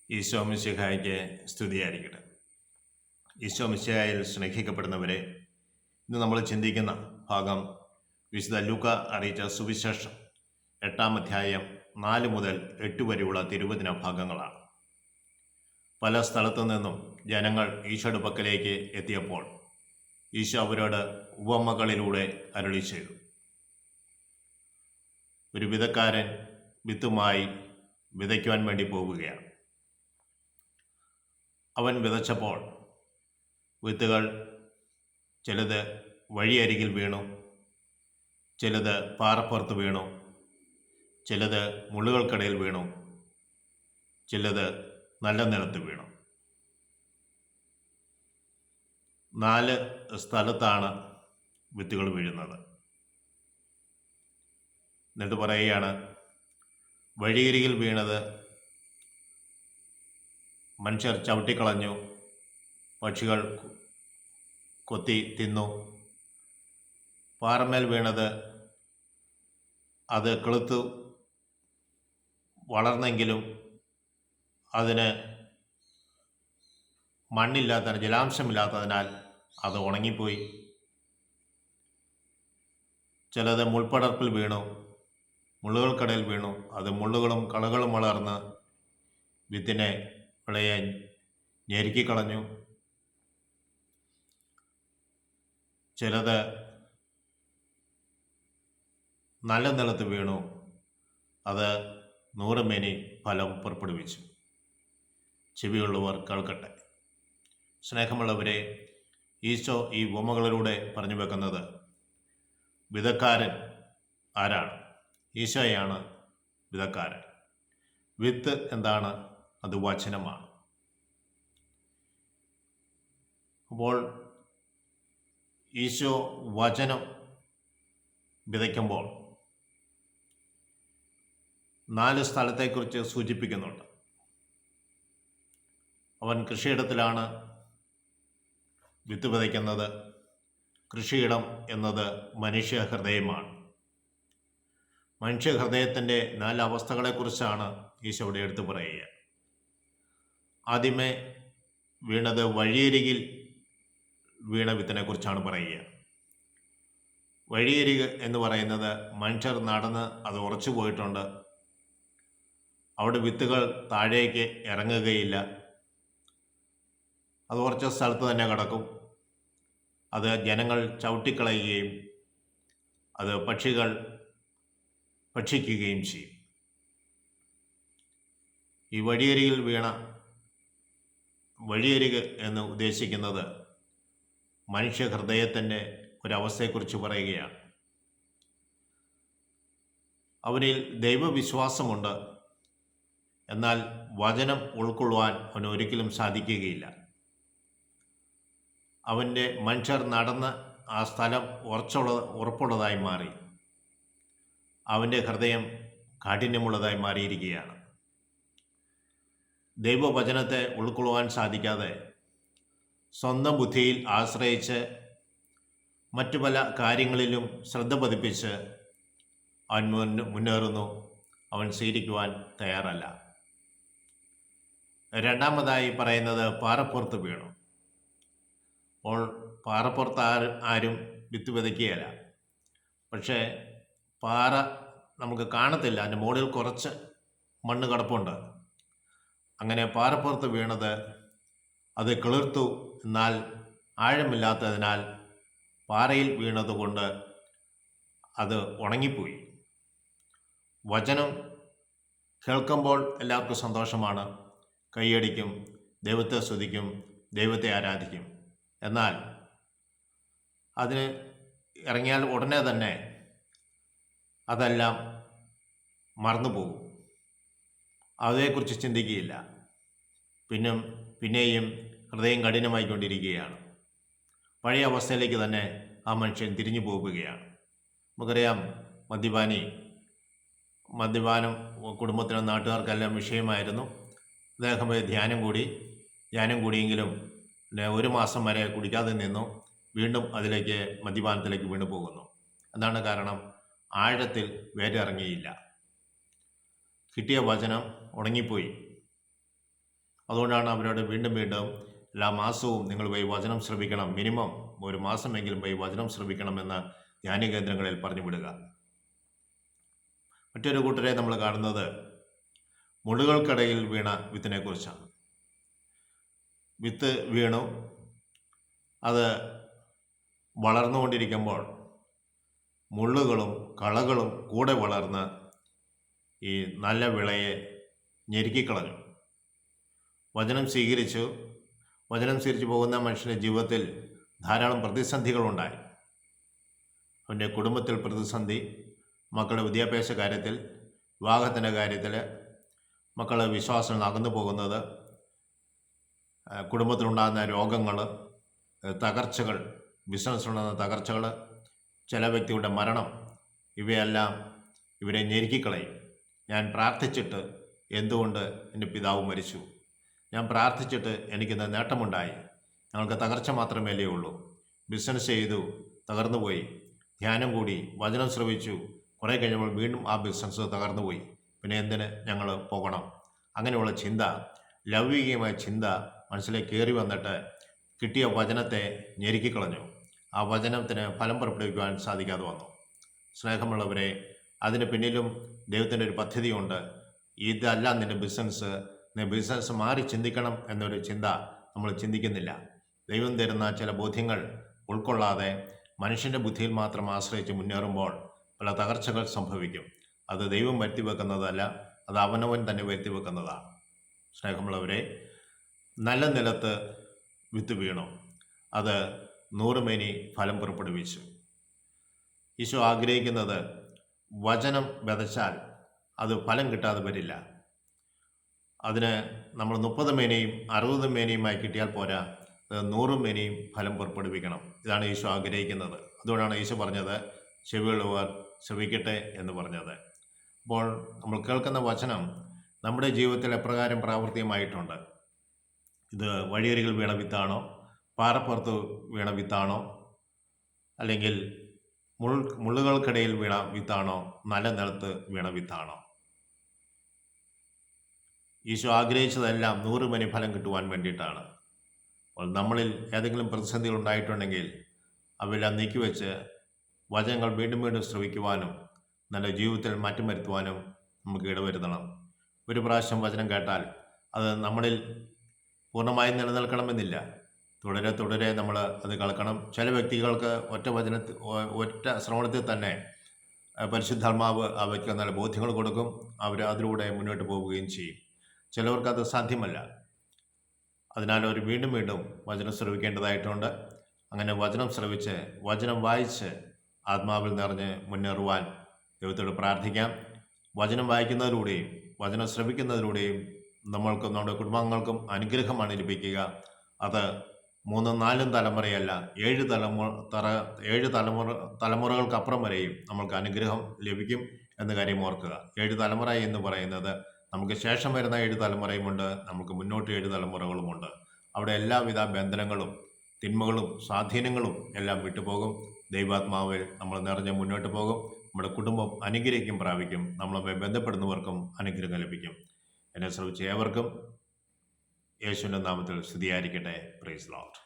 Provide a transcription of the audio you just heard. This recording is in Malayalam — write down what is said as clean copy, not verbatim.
ഈശോ മിശിഹായ്ക്ക് സ്തുതിയായിരിക്കട്ടെ. ഈശോ മിശിഹായിൽ സ്നേഹിക്കപ്പെടുന്നവരെ, ഇന്ന് നമ്മൾ ചിന്തിക്കുന്ന ഭാഗം വിശുദ്ധ ലൂക്ക അറിയിച്ച സുവിശേഷം 8-ാം അധ്യായം 4 മുതൽ 8 വരെയുള്ള തിരുവചന ഭാഗങ്ങളാണ്. പല സ്ഥലത്തു നിന്നും ജനങ്ങൾ ഈശോയുടെ പക്കലേക്ക് എത്തിയപ്പോൾ ഈശോ അവരോട് ഉപമകളിലൂടെ അരുളി ചെയ്തു. ഒരു വിതക്കാരൻ വിത്തുമായി വിതയ്ക്കുവാൻ വേണ്ടി പോവുകയാണ്. അവൻ വിതച്ചപ്പോൾ വിത്തുകൾ ചിലത് വഴിയരികിൽ വീണു, ചിലത് പാറപ്പുറത്ത് വീണു, ചിലത് മുള്ളുകൾക്കിടയിൽ വീണു, ചിലത് നല്ല നിലത്ത് വീണു. 4 സ്ഥലത്താണ് വിത്തുകൾ വീഴുന്നത്. എന്നിട്ട് പറയുകയാണ്, വഴിയരികിൽ വീണത് മനുഷ്യർ ചവിട്ടിക്കളഞ്ഞു, പക്ഷികൾ കൊത്തി തിന്നു. പാറമേൽ വീണത് അത് കിളുത്തു വളർന്നെങ്കിലും അതിന് മണ്ണില്ലാത്തതിനാൽ, ജലാംശമില്ലാത്തതിനാൽ അത് ഉണങ്ങിപ്പോയി. ചിലത് മുൾപ്പടർപ്പിൽ വീണു, മുള്ളുകൾക്കിടയിൽ വീണു, അത് മുള്ളുകളും കളകളും വളർന്ന് വിത്തിനെ വിളയെ ഞെരുക്കിക്കളഞ്ഞു. ചിലത് നല്ല നിലത്ത് വീണു, അത് 100 മേനി ഫലം പുറപ്പെടുവിച്ചു. ചെവിയുള്ളവർ കേൾക്കട്ടെ. സ്നേഹമുള്ളവരെ, ഈശോ ഈ ഉപമകളിലൂടെ പറഞ്ഞു വെക്കുന്നത് വിതക്കാരൻ ആരാണ്? ഈശോയാണ് വിതക്കാരൻ. വിത്ത് എന്താണ്? അത് വചനമാണ്. അപ്പോൾ ഈശോ വചനം വിതയ്ക്കുമ്പോൾ 4 സ്ഥലത്തെക്കുറിച്ച് സൂചിപ്പിക്കുന്നുണ്ട്. അവൻ കൃഷിയിടത്തിലാണ് വിത്ത് വിതയ്ക്കുന്നത്. കൃഷിയിടം എന്നത് മനുഷ്യഹൃദയമാണ്. മനുഷ്യഹൃദയത്തിൻ്റെ 4 അവസ്ഥകളെക്കുറിച്ചാണ് ഈശോ ഇവിടെ എടുത്തു പറയുക. ആദ്യമേ വീണത് വഴിയരികിൽ വീണ വിത്തിനെ കുറിച്ചാണ് പറയുക. വഴിയരിക് എന്ന് പറയുന്നത് മനുഷ്യർ നടന്ന് അത് ഉറച്ചു പോയിട്ടുണ്ട്. അവിടെ വിത്തുകൾ താഴേക്ക് ഇറങ്ങുകയില്ല. അത് ഉറച്ച സ്ഥലത്ത് തന്നെ കിടക്കും. അത് ജനങ്ങൾ ചവിട്ടിക്കളയുകയും അത് പക്ഷികൾ ഭക്ഷിക്കുകയും ചെയ്യും. ഈ വഴിയരിക് എന്ന് ഉദ്ദേശിക്കുന്നത് മനുഷ്യഹൃദയത്തിൻ്റെ ഒരവസ്ഥയെക്കുറിച്ച് പറയുകയാണ്. അവനിൽ ദൈവവിശ്വാസമുണ്ട്, എന്നാൽ വചനം ഉൾക്കൊള്ളുവാൻ അവന് ഒരിക്കലും സാധിക്കുകയില്ല. അവൻ്റെ മനുഷ്യർ നടന്ന് ആ സ്ഥലം ഉറപ്പുള്ളതായി മാറി. അവൻ്റെ ഹൃദയം കാഠിന്യമുള്ളതായി മാറിയിരിക്കുകയാണ്. ദൈവവചനത്തെ ഉൾക്കൊള്ളുവാൻ സാധിക്കാതെ സ്വന്തം ബുദ്ധിയിൽ ആശ്രയിച്ച് മറ്റു പല കാര്യങ്ങളിലും ശ്രദ്ധ പതിപ്പിച്ച് അവൻ മുന്നേറുന്നു. അവൻ സ്വീകരിക്കുവാൻ തയ്യാറല്ല. രണ്ടാമതായി പറയുന്നത് പാറപ്പുറത്ത് വീണു. അപ്പോൾ പാറപ്പുറത്ത് ആരും വിത്ത് വിതയ്ക്കുകയില്ല. പക്ഷേ പാറ നമുക്ക് കാണത്തില്ല, അതിൻ്റെ മുകളിൽ കുറച്ച് മണ്ണ് കിടപ്പുണ്ട്. അങ്ങനെ പാറപ്പുറത്ത് വീണത് അത് കിളിർത്തു, എന്നാൽ ആഴമില്ലാത്തതിനാൽ പാറയിൽ വീണതുകൊണ്ട് അത് ഉണങ്ങിപ്പോയി. വചനം കേൾക്കുമ്പോൾ എല്ലാവർക്കും സന്തോഷമാണ്, കൈയടിക്കും, ദൈവത്തെ സ്തുതിക്കും, ദൈവത്തെ ആരാധിക്കും. എന്നാൽ അതിന് ഇറങ്ങിയാൽ ഉടനെ തന്നെ അതെല്ലാം മറന്നുപോകും. അതേക്കുറിച്ച് ചിന്തിക്കുകയില്ല. പിന്നെയും ഹൃദയം കഠിനമായിക്കൊണ്ടിരിക്കുകയാണ്. പഴയ അവസ്ഥയിലേക്ക് തന്നെ ആ മനുഷ്യൻ തിരിഞ്ഞു പോവുകയാണ്. നമുക്കറിയാം, മദ്യപാനം കുടുംബത്തിനും നാട്ടുകാർക്കെല്ലാം വിഷയമായിരുന്നു. അദ്ദേഹം ധ്യാനം കൂടിയെങ്കിലും 1 മാസം വരെ കുടിക്കാതെ നിന്നു. വീണ്ടും മദ്യപാനത്തിലേക്ക് വീണു പോകുന്നു. എന്താണ് കാരണം? ആഴത്തിൽ വേരിറങ്ങിയില്ല. കിട്ടിയ വചനം ഉണങ്ങിപ്പോയി. അതുകൊണ്ടാണ് അവരോട് വീണ്ടും വീണ്ടും എല്ലാ മാസവും നിങ്ങൾ പോയി വചനം ശ്രവിക്കണം, മിനിമം ഒരു മാസമെങ്കിലും പോയി വചനം ശ്രവിക്കണമെന്ന് ധ്യാന കേന്ദ്രങ്ങളിൽ പറഞ്ഞു വിടുക. മറ്റൊരു കൂട്ടരെ നമ്മൾ കാണുന്നത് മുള്ളുകൾക്കിടയിൽ വീണ വിത്തിനെ കുറിച്ചാണ്. വിത്ത് വീണു, അത് വളർന്നുകൊണ്ടിരിക്കുമ്പോൾ മുള്ളുകളും കളകളും കൂടെ വളർന്ന് ഈ നല്ല വിളയെ ഞെരുക്കിക്കളഞ്ഞു. വചനം സ്വീകരിച്ചു പോകുന്ന മനുഷ്യൻ്റെ ജീവിതത്തിൽ ധാരാളം പ്രതിസന്ധികളുണ്ടായി. അവൻ്റെ കുടുംബത്തിൽ പ്രതിസന്ധി, മക്കളുടെ വിദ്യാഭ്യാസ കാര്യത്തിൽ, വിവാഹത്തിൻ്റെ കാര്യത്തിൽ, മക്കളുടെ വിശ്വാസങ്ങൾ അകന്നു പോകുന്നത്, കുടുംബത്തിലുണ്ടാകുന്ന രോഗങ്ങൾ, തകർച്ചകൾ, ബിസിനസ്സിലുണ്ടാകുന്ന തകർച്ചകൾ, ചില വ്യക്തികളുടെ മരണം, ഇവയെല്ലാം ഇവരെ ഞെരുക്കിക്കളയും. ഞാൻ പ്രാർത്ഥിച്ചിട്ട് എന്തുകൊണ്ട് എൻ്റെ പിതാവ് മരിച്ചു? ഞാൻ പ്രാർത്ഥിച്ചിട്ട് എനിക്കിന്ന് നേട്ടമുണ്ടായി. ഞങ്ങൾക്ക് തകർച്ച മാത്രമേ ഉള്ളൂ. ബിസിനസ് ചെയ്തു, തകർന്നുപോയി. ധ്യാനം കൂടി, വചനം ശ്രവിച്ചു, കുറേ കഴിഞ്ഞപ്പോൾ വീണ്ടും ആ ബിസിനസ് തകർന്നുപോയി. പിന്നെ എന്തിന് ഞങ്ങൾ പോകണം? അങ്ങനെയുള്ള ചിന്ത, ലൗകികമായ ചിന്ത മനസ്സിലേക്ക് കയറി വന്നിട്ട് കിട്ടിയ വചനത്തെ ഞെരുക്കിക്കളഞ്ഞു. ആ വചനത്തിന് ഫലം പുറപ്പെടുവിക്കുവാൻ സാധിക്കാതെ വന്നു. സ്നേഹമുള്ളവരെ, അതിന് പിന്നിലും ദൈവത്തിൻ്റെ ഒരു പദ്ധതിയുണ്ട്. ഇതല്ല നിൻ്റെ ബിസിനസ്, നീ ബിസിനസ് മാറി ചിന്തിക്കണം എന്നൊരു ചിന്ത നമ്മൾ ചിന്തിക്കുന്നില്ല. ദൈവം തരുന്ന ചില ബോധ്യങ്ങൾ ഉൾക്കൊള്ളാതെ മനുഷ്യൻ്റെ ബുദ്ധിയിൽ മാത്രം ആശ്രയിച്ച് മുന്നേറുമ്പോൾ പല തകർച്ചകൾ സംഭവിക്കും. അത് ദൈവം വരുത്തി വെക്കുന്നതല്ല, അത് അവനവൻ തന്നെ വരുത്തി വെക്കുന്നതാണ്. സ്നേഹമുള്ളവരെ, നല്ല നിലത്ത് വിത്ത് വീണു, അത് 100 മേനി ഫലം പുറപ്പെടുവിച്ചു. ഈശോ ആഗ്രഹിക്കുന്നത് വചനം വിതച്ചാൽ അത് ഫലം കിട്ടാതെ വരില്ല. അതിന് നമ്മൾ 30 മേനിയും 60 മേനിയുമായി കിട്ടിയാൽ പോരാ, 100 മേനിയും ഫലം പുറപ്പെടുവിക്കണം. ഇതാണ് ഈശോ ആഗ്രഹിക്കുന്നത്. അതുകൊണ്ടാണ് ഈശോ പറഞ്ഞത് ചെവിയുള്ളവർ ശ്രവിക്കട്ടെ എന്ന് പറഞ്ഞത്. അപ്പോൾ നമ്മൾ കേൾക്കുന്ന വചനം നമ്മുടെ ജീവിതത്തിൽ എപ്രകാരം പ്രാവർത്തികമായിട്ടുണ്ട്? ഇത് വഴിയരികിൽ വീണ വിത്താണോ, പാറപ്പുറത്ത് വീണ വിത്താണോ, അല്ലെങ്കിൽ മുള്ളുകൾക്കിടയിൽ വീണ വിത്താണോ, നല്ല നിലത്ത് വീണ വിത്താണോ? ഈശോ ആഗ്രഹിച്ചതെല്ലാം 100 മേനി ഫലം കിട്ടുവാൻ വേണ്ടിയിട്ടാണ്. അപ്പോൾ നമ്മളിൽ ഏതെങ്കിലും പ്രതിസന്ധികൾ ഉണ്ടായിട്ടുണ്ടെങ്കിൽ അവയെല്ലാം നീക്കിവെച്ച് വചനങ്ങൾ വീണ്ടും വീണ്ടും ശ്രവിക്കുവാനും നല്ല ജീവിതത്തിൽ മാറ്റം വരുത്തുവാനും നമുക്ക് ഇടവരുത്തണം. ഒരു പ്രാവശ്യം വചനം കേട്ടാൽ അത് നമ്മളിൽ പൂർണ്ണമായും നിലനിൽക്കണമെന്നില്ല. തുടരെ തുടരെ നമ്മൾ അത് കേൾക്കണം. ചില വ്യക്തികൾക്ക് ഒറ്റ ശ്രവണത്തിൽ തന്നെ പരിശുദ്ധാത്മാവ് ആ വ്യക്തിക്ക് നല്ല ബോധ്യങ്ങൾ കൊടുക്കും. അവർ അതിലൂടെ മുന്നോട്ട് പോവുകയും ചെയ്യും. ചിലവർക്കത് സാധ്യമല്ല. അതിനാൽ അവർ വീണ്ടും വീണ്ടും വചനം ശ്രവിക്കേണ്ടതായിട്ടുണ്ട്. അങ്ങനെ വചനം ശ്രവിച്ച്, വചനം വായിച്ച് ആത്മാവിൽ നിറഞ്ഞ് മുന്നേറുവാൻ ദൈവത്തോട് പ്രാർത്ഥിക്കാം. വചനം വായിക്കുന്നതിലൂടെയും വചനം ശ്രവിക്കുന്നതിലൂടെയും നമ്മൾക്കും നമ്മുടെ കുടുംബാംഗങ്ങൾക്കും അനുഗ്രഹമാണ് ലഭിക്കുക. അത് 3-4 തലമുറയല്ല, 7 തലമുറകൾക്കപ്പുറം വരെയും നമ്മൾക്ക് അനുഗ്രഹം ലഭിക്കും എന്ന കാര്യം ഓർക്കുക. 7 തലമുറ എന്ന് പറയുന്നത് നമുക്ക് ശേഷം വരുന്ന 7 തലമുറയുമുണ്ട്, നമുക്ക് മുന്നോട്ട് 7 തലമുറകളുമുണ്ട്. അവിടെ എല്ലാവിധ ബന്ധനങ്ങളും തിന്മകളും സ്വാധീനങ്ങളും എല്ലാം വിട്ടുപോകും. ദൈവാത്മാവിൽ നമ്മൾ നിറഞ്ഞ് മുന്നോട്ട് പോകും. നമ്മുടെ കുടുംബം അനുഗ്രഹിക്കും പ്രാപിക്കും. നമ്മളുമായി ബന്ധപ്പെടുന്നവർക്കും അനുഗ്രഹം ലഭിക്കും. എന്നെ ശ്രമിച്ച ഏവർക്കും യേശുവിൻ്റെ നാമത്തിൽ സ്തുതിയായിരിക്കട്ടെ. Praise Lord.